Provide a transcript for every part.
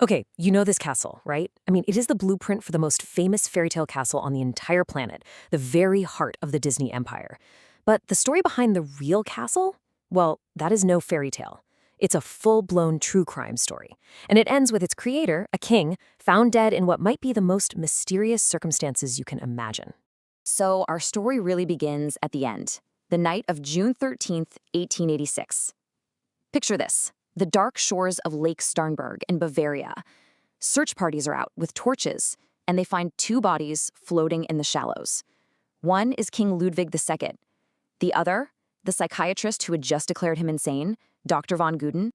Okay, you know this castle, right? I mean, it is the blueprint for the most famous fairy tale castle on the entire planet, the very heart of the Disney empire. But the story behind the real castle? Well, that is no fairy tale. It's a full-blown true crime story. And it ends with its creator, a king, found dead in what might be the most mysterious circumstances you can imagine. So our story really begins at the end, the night of June 13th, 1886. Picture this, the dark shores of Lake Starnberg in Bavaria. Search parties are out with torches, and they find two bodies floating in the shallows. One is King Ludwig II. The other, the psychiatrist who had just declared him insane, Dr. von Guden.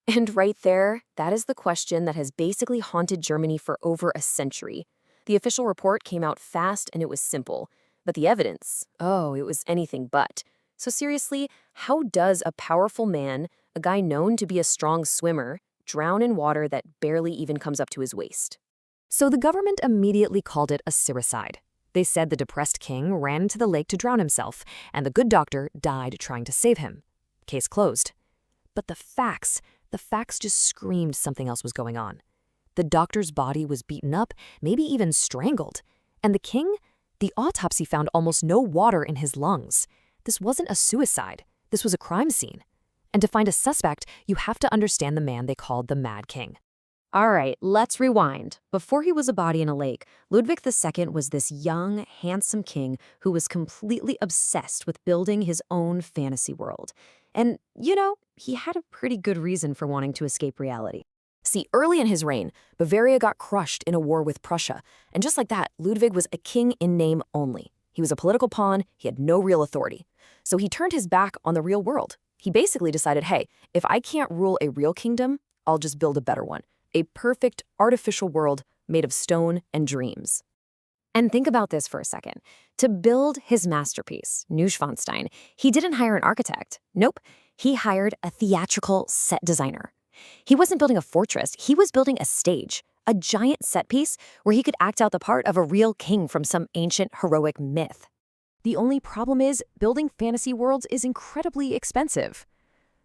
And right there, that is the question that has basically haunted Germany for over a century. The official report came out fast and it was simple. But the evidence, oh, it was anything but. So seriously, how does a powerful man, a guy known to be a strong swimmer, drown in water that barely even comes up to his waist? So the government immediately called it a suicide. They said the depressed king ran into the lake to drown himself, and the good doctor died trying to save him. Case closed. But the facts just screamed something else was going on. The doctor's body was beaten up, maybe even strangled. And the king? The autopsy found almost no water in his lungs. This wasn't a suicide. This was a crime scene. And to find a suspect, you have to understand the man they called the Mad King. All right, let's rewind. Before he was a body in a lake, Ludwig II was this young, handsome king who was completely obsessed with building his own fantasy world. And, he had a pretty good reason for wanting to escape reality. See, early in his reign, Bavaria got crushed in a war with Prussia. And just like that, Ludwig was a king in name only. He was a political pawn, he had no real authority. So he turned his back on the real world. He basically decided, hey, if I can't rule a real kingdom, I'll just build a better one. A perfect, artificial world made of stone and dreams. And think about this for a second. To build his masterpiece, Neuschwanstein, he didn't hire an architect. Nope, he hired a theatrical set designer. He wasn't building a fortress, he was building a stage, a giant set piece where he could act out the part of a real king from some ancient heroic myth. The only problem is, building fantasy worlds is incredibly expensive.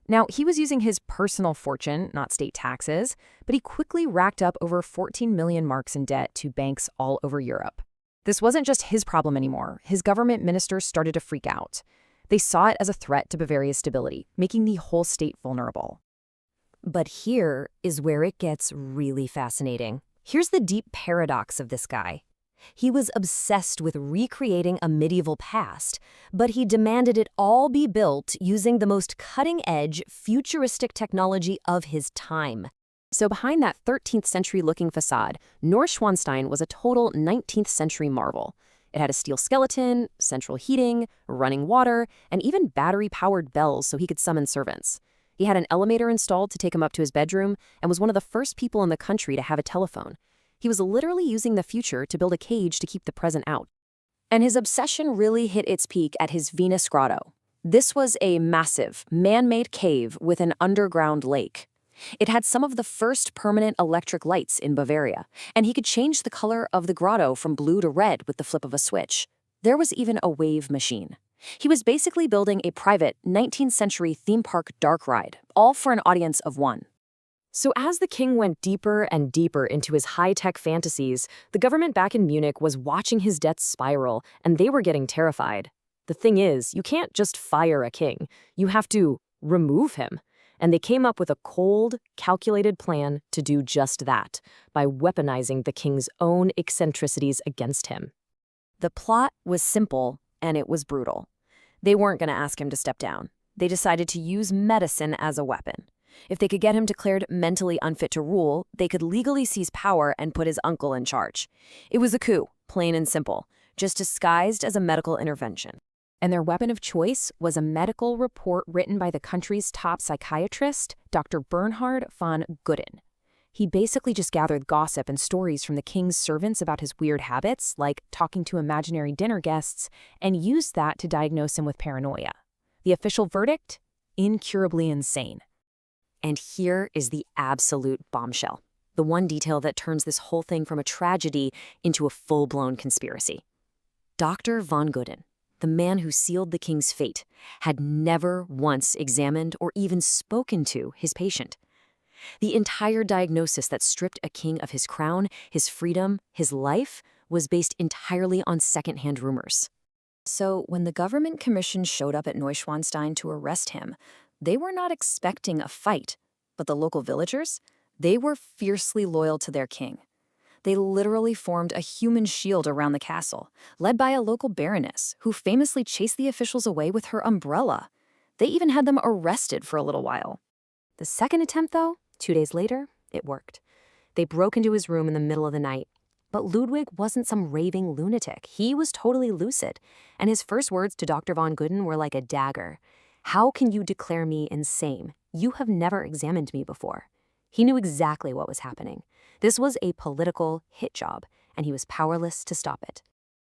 Now, he was using his personal fortune, not state taxes, but he quickly racked up over 14 million marks in debt to banks all over Europe. This wasn't just his problem anymore. His government ministers started to freak out. They saw it as a threat to Bavaria's stability, making the whole state vulnerable. But here is where it gets really fascinating. Here's the deep paradox of this guy. He was obsessed with recreating a medieval past, but he demanded it all be built using the most cutting-edge, futuristic technology of his time. So behind that 13th century-looking facade, Neuschwanstein was a total 19th century marvel. It had a steel skeleton, central heating, running water, and even battery-powered bells so he could summon servants. He had an elevator installed to take him up to his bedroom and was one of the first people in the country to have a telephone. He was literally using the future to build a cage to keep the present out. And his obsession really hit its peak at his Venus Grotto. This was a massive, man-made cave with an underground lake. It had some of the first permanent electric lights in Bavaria, and he could change the color of the grotto from blue to red with the flip of a switch. There was even a wave machine. He was basically building a private 19th century theme park dark ride, all for an audience of one. So as the king went deeper and deeper into his high-tech fantasies, the government back in Munich was watching his debts spiral, and they were getting terrified. The thing is, you can't just fire a king. You have to remove him. And they came up with a cold, calculated plan to do just that, by weaponizing the king's own eccentricities against him. The plot was simple, and it was brutal. They weren't going to ask him to step down. They decided to use medicine as a weapon. If they could get him declared mentally unfit to rule, they could legally seize power and put his uncle in charge. It was a coup, plain and simple, just disguised as a medical intervention. And their weapon of choice was a medical report written by the country's top psychiatrist, Dr. Bernhard von Guden. He basically just gathered gossip and stories from the king's servants about his weird habits, like talking to imaginary dinner guests, and used that to diagnose him with paranoia. The official verdict? Incurably insane. And here is the absolute bombshell, the one detail that turns this whole thing from a tragedy into a full-blown conspiracy. Dr. von Guden, the man who sealed the king's fate, had never once examined or even spoken to his patient. The entire diagnosis that stripped a king of his crown, his freedom, his life, was based entirely on secondhand rumors. So, when the government commission showed up at Neuschwanstein to arrest him, they were not expecting a fight. But the local villagers, they were fiercely loyal to their king. They literally formed a human shield around the castle, led by a local baroness who famously chased the officials away with her umbrella. They even had them arrested for a little while. The second attempt, though, 2 days later, it worked. They broke into his room in the middle of the night. But Ludwig wasn't some raving lunatic. He was totally lucid. And his first words to Dr. von Gudden were like a dagger. "How can you declare me insane? You have never examined me before." He knew exactly what was happening. This was a political hit job, and he was powerless to stop it.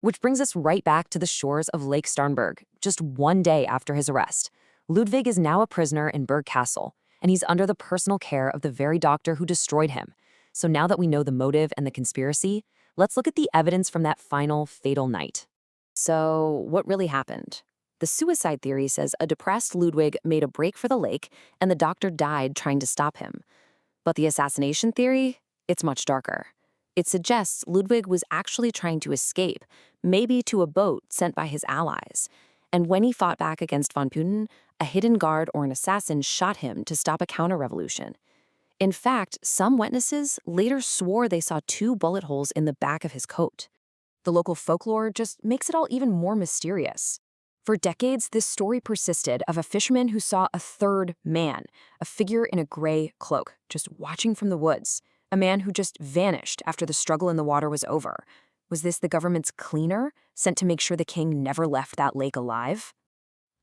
Which brings us right back to the shores of Lake Starnberg, just 1 day after his arrest. Ludwig is now a prisoner in Berg Castle, and he's under the personal care of the very doctor who destroyed him. So now that we know the motive and the conspiracy, let's look at the evidence from that final fatal night. So, what really happened? The suicide theory says a depressed Ludwig made a break for the lake, and the doctor died trying to stop him. But the assassination theory? It's much darker. It suggests Ludwig was actually trying to escape, maybe to a boat sent by his allies. And when he fought back against von Putin, a hidden guard or an assassin shot him to stop a counter-revolution. In fact, some witnesses later swore they saw 2 bullet holes in the back of his coat. The local folklore just makes it all even more mysterious. For decades, this story persisted of a fisherman who saw a third man, a figure in a gray cloak, just watching from the woods, a man who just vanished after the struggle in the water was over. Was this the government's cleaner, sent to make sure the king never left that lake alive?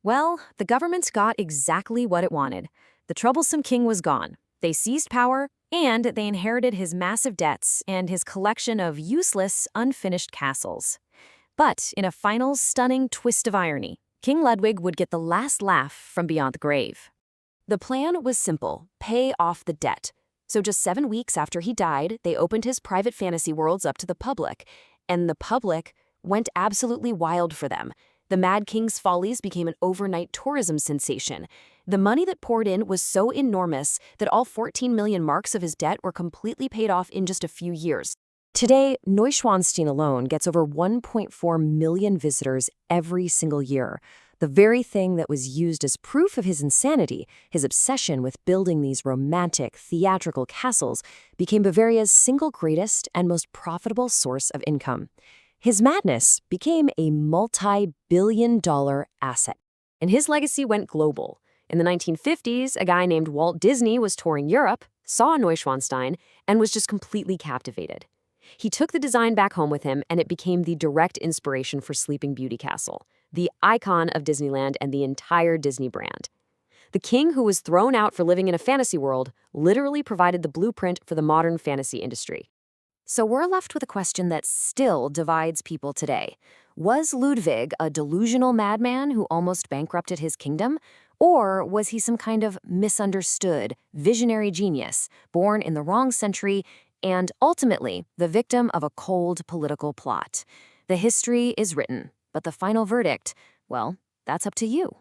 Well, the government got exactly what it wanted. The troublesome king was gone. They seized power, and they inherited his massive debts and his collection of useless, unfinished castles. But in a final, stunning twist of irony, King Ludwig would get the last laugh from beyond the grave. The plan was simple: pay off the debt. So just 7 weeks after he died, they opened his private fantasy worlds up to the public, and the public went absolutely wild for them. The Mad King's Follies became an overnight tourism sensation. The money that poured in was so enormous that all 14 million marks of his debt were completely paid off in just a few years. Today, Neuschwanstein alone gets over 1.4 million visitors every single year. The very thing that was used as proof of his insanity, his obsession with building these romantic, theatrical castles, became Bavaria's single greatest and most profitable source of income. His madness became a multi-billion-dollar asset, and his legacy went global. In the 1950s, a guy named Walt Disney was touring Europe, saw Neuschwanstein, and was just completely captivated. He took the design back home with him, and it became the direct inspiration for Sleeping Beauty Castle, the icon of Disneyland and the entire Disney brand. The king, who was thrown out for living in a fantasy world, literally provided the blueprint for the modern fantasy industry. So we're left with a question that still divides people today. Was Ludwig a delusional madman who almost bankrupted his kingdom? Or was he some kind of misunderstood, visionary genius, born in the wrong century and ultimately the victim of a cold political plot? The history is written, but the final verdict, well, that's up to you.